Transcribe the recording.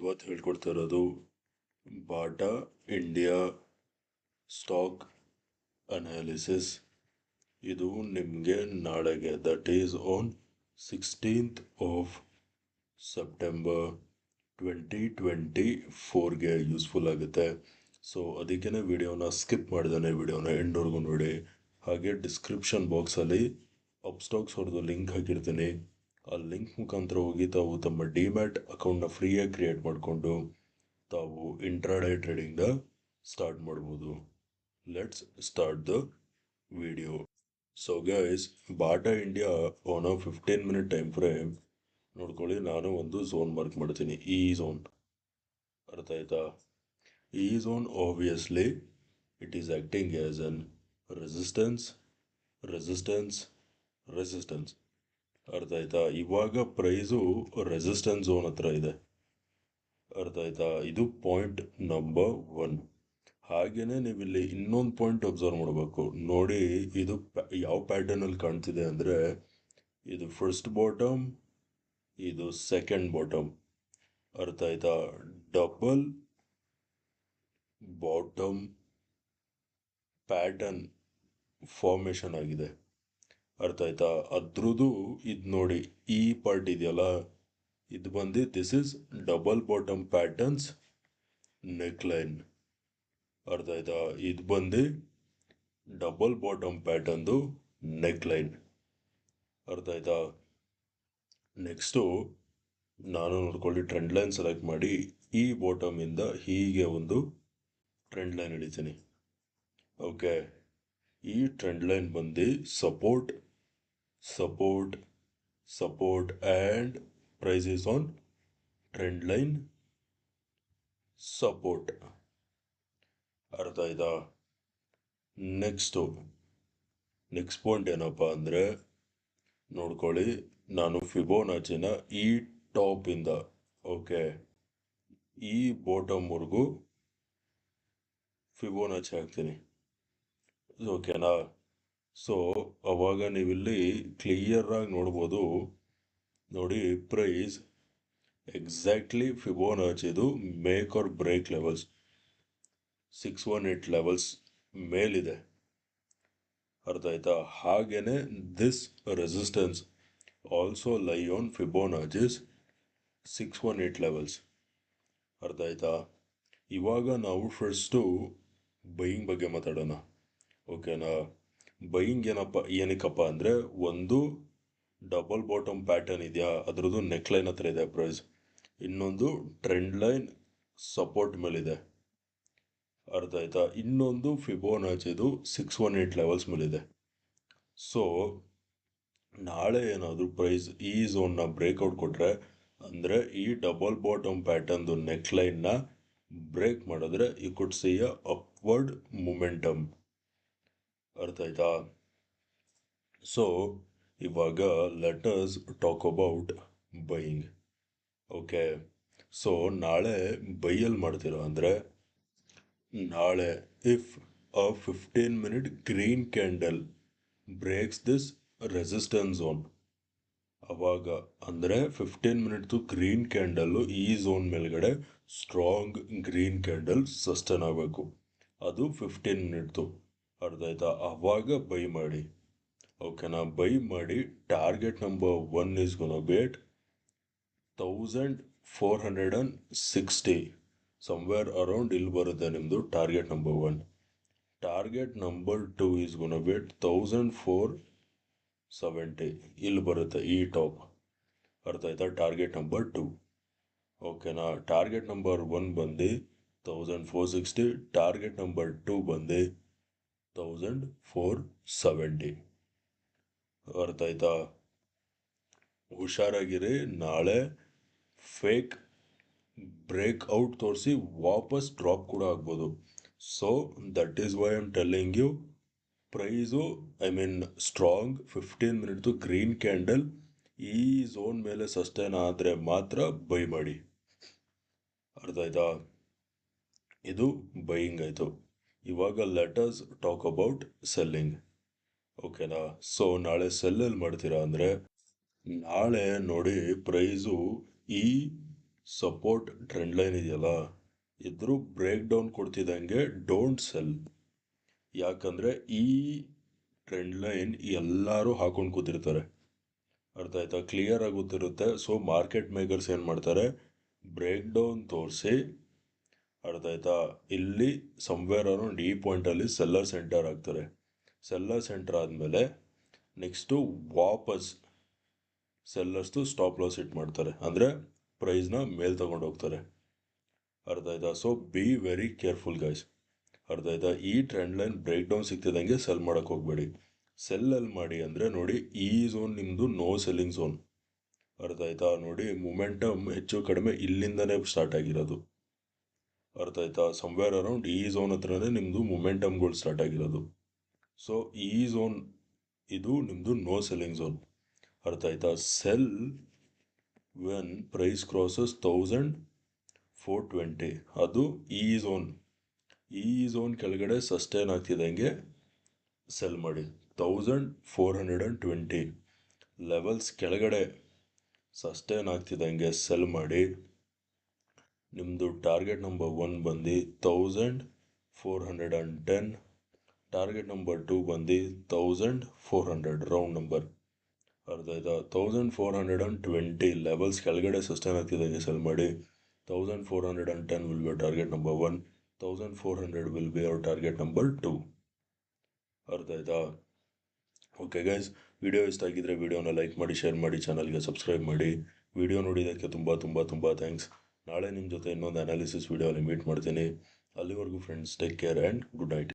ಇವತ್ತು ಹೇಳ್ಕೊಡ್ತಾ ಇರೋದು ಬಾಟಾ ಇಂಡಿಯಾ ಸ್ಟಾಕ್ ಅನಾಲಿಸಿಸ್. ಇದು ನಿಮಗೆ ನಾಳೆಗೆ that is on 16th of September 2024ಗೆ ಯೂಸ್ಫುಲ್ ಆಗುತ್ತೆ. ಸೊ ಅದಕ್ಕೇ ವಿಡಿಯೋನ ಸ್ಕಿಪ್ ಮಾಡ್ದೇ ವಿಡಿಯೋನ ಎಂಡ್ವರೆಗೂ ನೋಡಿ. ಹಾಗೆ ಡಿಸ್ಕ್ರಿಪ್ಷನ್ ಬಾಕ್ಸಲ್ಲಿ ಅಪ್ಸ್ಟಾಕ್ಸ್ ಅವ್ರದ್ದು ಲಿಂಕ್ ಹಾಕಿರ್ತೀನಿ. ಆ ಲಿಂಕ್ ಮುಖಾಂತರ ಹೋಗಿ ತಾವು ತಮ್ಮ ಡಿಮ್ಯಾಟ್ ಅಕೌಂಟ್ನ ಫ್ರೀಯಾಗಿ ಕ್ರಿಯೇಟ್ ಮಾಡಿಕೊಂಡು ತಾವು ಇಂಟ್ರಾಡೇ ಟ್ರೇಡಿಂಗ್ನ ಸ್ಟಾರ್ಟ್ ಮಾಡ್ಬೋದು. Let's start the video. So guys, Bata India on 15 minute time frame ನೋಡ್ಕೊಳ್ಳಿ. ನಾನು ಒಂದು ಝೋನ್ ಮಾರ್ಕ್ ಮಾಡ್ತೀನಿ, ಈ ಝೋನ್. ಅರ್ಥ ಆಯ್ತಾ? ಈ zone obviously it is acting as an resistance resistance resistance. ಅರ್ಥ ಆಯ್ತಾ? ಇವಾಗ ಪ್ರೈಸು ರೆಸಿಸ್ಟೆನ್ಸ್ ಝೋನ್ ಹತ್ರ ಇದೆ. ಅರ್ಥ ಆಯ್ತಾ? ಇದು ಪಾಯಿಂಟ್ ನಂಬರ್ 1. ಹಾಗೇನೆ ನೀವಿಲ್ಲಿ ಇನ್ನೊಂದು ಪಾಯಿಂಟ್ ಅಬ್ಸರ್ವ್ ಮಾಡಬೇಕು. ನೋಡಿ, ಇದು ಯಾವ ಪ್ಯಾಟರ್ನಲ್ಲಿ ಕಾಣ್ತಿದೆ ಅಂದರೆ, ಇದು ಫಸ್ಟ್ ಬಾಟಮ್, ಇದು ಸೆಕೆಂಡ್ ಬಾಟಮ್. ಅರ್ಥ ಆಯ್ತಾ? ಡಬಲ್ ಬಾಟಮ್ ಪ್ಯಾಟರ್ನ್ ಫಾರ್ಮೇಷನ್ ಆಗಿದೆ. ಅರ್ಥ ಆಯ್ತಾ? ಅದ್ರದ್ದು ಇದು ನೋಡಿ, ಈ ಪಾರ್ಟ್ ಇದೆಯಲ್ಲ, ಇದು ಬಂದು this is double bottom patterns neck line. ಅರ್ಥ ಆಯ್ತಾ? ಇದು ಬಂದು ಡಬಲ್ ಬಾಟಮ್ ಪ್ಯಾಟರ್ನ್ದು ನೆಕ್ ಲೈನ್. ಅರ್ಥ ಆಯ್ತಾ? ನೆಕ್ಸ್ಟು ನಾನು ನೋಡ್ಕೊಳ್ಳಿ, ಟ್ರೆಂಡ್ ಲೈನ್ ಸೆಲೆಕ್ಟ್ ಮಾಡಿ ಈ ಬಾಟಮಿಂದ ಹೀಗೆ ಒಂದು ಟ್ರೆಂಡ್ ಲೈನ್ ಹಿಡಿತೀನಿ. ಓಕೆ, ಈ ಟ್ರೆಂಡ್ ಲೈನ್ ಬಂದು support support support and price is on trend line support. ಅರ್ಥ ಆಯ್ತಾ? ನೆಕ್ಸ್ಟ್ ಪಾಯಿಂಟ್ ಏನಪ್ಪ ಅಂದರೆ, ನೋಡ್ಕೊಳ್ಳಿ, ನಾನು ಫಿಬೋನಾಚಿನ ಈ ಟಾಪಿಂದ ಓಕೆ ಈ ಬಾಟಮ್ವರೆಗೂ ಫಿಬೋನಾಚಿ ಹಾಕ್ತೀನಿ. ಓಕೆನಾ? ಸೊ ಅವಾಗ ನೀವಿಲ್ಲಿ ಕ್ಲಿಯರಾಗಿ ನೋಡ್ಬೋದು. ನೋಡಿ, ಪ್ರೈಸ್ ಎಕ್ಸಾಕ್ಟ್ಲಿ ಫಿಬೋನಾಚಿದು make or break levels 618 levels ಮೇಲಿದೆ. ಅರ್ಥ ಆಯ್ತಾ? ಹಾಗೇನೆ this resistance also lie on Fibonacci's 618 levels. ಅರ್ಥ ಆಯ್ತಾ? ಇವಾಗ ನಾವು ಫಸ್ಟು ಬೈಯಿಂಗ್ ಬಗ್ಗೆ ಮಾತಾಡೋಣ. ಓಕೆನಾ? ಬೈಯಿಂಗ್ ಏನಕ್ಕಪ್ಪ ಅಂದರೆ, ಒಂದು ಡಬಲ್ ಬಾಟಮ್ ಪ್ಯಾಟರ್ನ್ ಇದೆಯಾ, ಅದರದ್ದು ನೆಕ್ ಲೈನ್ ಹತ್ರ ಇದೆ ಪ್ರೈಸ್. ಇನ್ನೊಂದು ಟ್ರೆಂಡ್ ಲೈನ್ ಸಪೋರ್ಟ್ ಮೇಲಿದೆ. ಅರ್ಥ ಆಯ್ತಾ? ಇನ್ನೊಂದು ಫಿಬೋನಾಚಿದು 618 ಲೆವೆಲ್ಸ್ ಮೇಲಿದೆ. ಸೊ ನಾಳೆ ಏನಾದರೂ ಪ್ರೈಸ್ ಈ ಝೋನ್ನ ಬ್ರೇಕ್ಔಟ್ ಕೊಟ್ಟರೆ, ಅಂದರೆ ಈ ಡಬಲ್ ಬಾಟಮ್ ಪ್ಯಾಟರ್ನ್ದು ನೆಕ್ ಲೈನ್ನ ಬ್ರೇಕ್ ಮಾಡಿದ್ರೆ, you could see uh upward momentum. ಅರ್ಥ ಆಯ್ತಾ? ಸೊ ಇವಾಗ let us talk about buying. Okay, so ನಾಳೆ ಬೈಯಲ್ಲಿ ಮಾಡ್ತೀರಾ ಅಂದರೆ, ನಾಳೆ if uh 15 minute green candle breaks this resistance zone, ಅವಾಗ ಅಂದರೆ 15 minute ಗ್ರೀನ್ ಕ್ಯಾಂಡಲ್ಲು ಈ ಝೋನ್ ಮೇಲ್ಗಡೆ ಸ್ಟ್ರಾಂಗ್ ಗ್ರೀನ್ ಕ್ಯಾಂಡಲ್ ಸಸ್ಟೇನ್ ಆಗಬೇಕು. ಅದು 15 minute. ಅರ್ಥ ಆಯ್ತಾ? ಆವಾಗ ಬೈ ಮಾಡಿ. ಓಕೆನಾ? ಬೈ ಮಾಡಿ. Target number 1 is gonna be at 1460, somewhere around ಇಲ್ಲಿ ಬರುತ್ತೆ ನಿಮ್ಮದು target number 1. Target number 2 is gonna be at 1470, ಇಲ್ಲಿ ಬರುತ್ತೆ ಈ ಟಾಪ್. ಅರ್ಥ ಆಯ್ತಾ? Target number 2. ಓಕೆನಾ? ಟಾರ್ಗೆಟ್ ನಂಬರ್ 1 ಬಂದು 1460, ಟಾರ್ಗೆಟ್ ನಂಬರ್ 2 ಬಂದು 1470. ಅರ್ಥ ಆಯ್ತಾ? ಹುಷಾರಾಗಿರಿ. ನಾಳೆ ಫೇಕ್ ಬ್ರೇಕ್ಔಟ್ ತೋರಿಸಿ ವಾಪಸ್ ಡ್ರಾಪ್ ಕೂಡ ಆಗ್ಬೋದು. So that is why I am telling you, price strong 15 minute green candle ಈ ಝೋನ್ ಮೇಲೆ ಸಸ್ಟೇನ್ ಆದರೆ ಮಾತ್ರ ಬೈ ಮಾಡಿ. ಅರ್ಥ ಆಯ್ತಾ? ಇದು ಬೈಯಿಂಗ್ ಆಯಿತು. ಇವಾಗ let us talk about selling. ಓಕೆನಾ? ಸೊ ನಾಳೆ ಸೆಲ್ಲಲ್ಲಿ ಮಾಡ್ತೀರಾ ಅಂದರೆ, ನಾಳೆ ನೋಡಿ ಪ್ರೈಸು ಈ ಸಪೋರ್ಟ್ ಟ್ರೆಂಡ್ ಲೈನ್ ಇದೆಯಲ್ಲ, ಇದ್ರೂ ಬ್ರೇಕ್ ಡೌನ್ ಕೊಡ್ತಿದ್ದಂಗೆ ಡೋಂಟ್ ಸೆಲ್. ಯಾಕಂದರೆ ಈ ಟ್ರೆಂಡ್ ಲೈನ್ ಎಲ್ಲರೂ ಹಾಕೊಂಡು ಕೂತಿರ್ತಾರೆ. ಅರ್ಥ ಆಯ್ತಾ? ಕ್ಲಿಯರ್ ಆಗಿ ಗೊತ್ತಿರುತ್ತೆ. ಸೊ ಮಾರ್ಕೆಟ್ ಮೇಕರ್ಸ್ ಏನು ಮಾಡ್ತಾರೆ, ಬ್ರೇಕ್ ಡೌನ್ ತೋರಿಸಿ, ಅರ್ಥ ಆಯ್ತಾ, ಇಲ್ಲಿ ಸಮ್ವೇರ್ ಅರೌಂಡ್ ಈ ಪಾಯಿಂಟಲ್ಲಿ ಸೆಲ್ಲರ್ ಸೆಂಟರ್ ಆಗ್ತಾರೆ. ಸೆಲ್ಲರ್ ಸೆಂಟರ್ ಆದಮೇಲೆ ನೆಕ್ಸ್ಟು ವಾಪಸ್ ಸೆಲ್ಲರ್ಸ್ದು ಸ್ಟಾಪ್ ಲಾಸ್ ಇಟ್ ಮಾಡ್ತಾರೆ, ಅಂದರೆ ಪ್ರೈಸ್ನ ಮೇಲೆ ತಗೊಂಡು ಹೋಗ್ತಾರೆ. ಅರ್ಥ ಆಯ್ತಾ? So be very careful guys. ಅರ್ಥ ಆಯ್ತಾ? ಈ ಟ್ರೆಂಡ್ ಲೈನ್ ಬ್ರೇಕ್ ಡೌನ್ ಸಿಗ್ತಿದ್ದಂಗೆ ಸೆಲ್ ಮಾಡೋಕ್ಕೆ ಹೋಗಬೇಡಿ. ಸೆಲ್ಲಲ್ಲಿ ಮಾಡಿ ಅಂದರೆ ನೋಡಿ, ಈ ಝೋನ್ ನಿಮ್ಮದು ನೋ ಸೆಲ್ಲಿಂಗ್ ಝೋನ್. ಅರ್ಥ ಆಯ್ತಾ? ನೋಡಿ, ಮೊಮೆಂಟಮ್ ಹೆಚ್ಚು ಕಡಿಮೆ ಇಲ್ಲಿಂದನೇ ಸ್ಟಾರ್ಟ್ ಆಗಿರೋದು. ಅರ್ಥ ಆಯ್ತಾ? ಸಮ್ವೇರ್ ಅರೌಂಡ್ ಈ ಝೋನ್ ಹತ್ರನೇ ನಿಮ್ಮದು ಮೊಮೆಂಟಮ್ಗಳು ಸ್ಟಾರ್ಟ್ ಆಗಿರೋದು. ಸೊ ಈ ಝೋನ್ ಇದು ನಿಮ್ಮದು ನೋ ಸೆಲ್ಲಿಂಗ್ ಝೋನ್. ಅರ್ಥ ಆಯ್ತಾ? ಸೆಲ್ ವೆನ್ ಪ್ರೈಸ್ ಕ್ರಾಸಸ್ 1420, ಅದು ಈ ಝೋನ್. ಈ ಝೋನ್ ಕೆಳಗಡೆ ಸಸ್ಟೈನ್ ಆಗ್ತಿದ್ದಂಗೆ ಸೆಲ್ ಮಾಡಿ. 1420 ಲೆವೆಲ್ಸ್ ಕೆಳಗಡೆ ಸಸ್ಟೈನ್ ಆಗ್ತಿದ್ದಂಗೆ ಸೆಲ್ ಮಾಡಿ. ನಿಮ್ಮದು ಟಾರ್ಗೆಟ್ ನಂಬರ್ 1 ಬಂದು 1410, ಟಾರ್ಗೆಟ್ ನಂಬರ್ 2 ಬಂದು 1400 ರೌಂಡ್ ನಂಬರ್. ಅರ್ಥ ಆಯ್ತಾ? 1420 ಲೆವೆಲ್ಸ್ ಕೆಳಗಡೆ ಸಸ್ಟೈನ್ ಆಗ್ತಿದ್ದಂಗೆ ಸೆಲ್ ಮಾಡಿ. 1410 will be target number 1, 1400 will be our target number 2. ಅರ್ಥ ಆಯ್ತಾ? ಓಕೆ ಗೈಸ್, ವಿಡಿಯೋ ಇಷ್ಟ ಆಗಿದ್ರೆ ವಿಡಿಯೋನ ಲೈಕ್ ಮಾಡಿ, ಶೇರ್ ಮಾಡಿ, ಚಾನಲ್ಗೆ ಸಬ್ಸ್ಕ್ರೈಬ್ ಮಾಡಿ. ವಿಡಿಯೋ ನೋಡಿದ್ದಕ್ಕೆ ತುಂಬ ತುಂಬ ತುಂಬ ಥ್ಯಾಂಕ್ಸ್. ನಾಳೆ ನಿಮ್ಮ ಜೊತೆ ಇನ್ನೊಂದು ಅನಾಲಿಸಿಸ್ ವಿಡಿಯೋಲಿ ಮೀಟ್ ಮಾಡ್ತೀನಿ. ಅಲ್ಲಿವರೆಗೂ friends, take care and good night.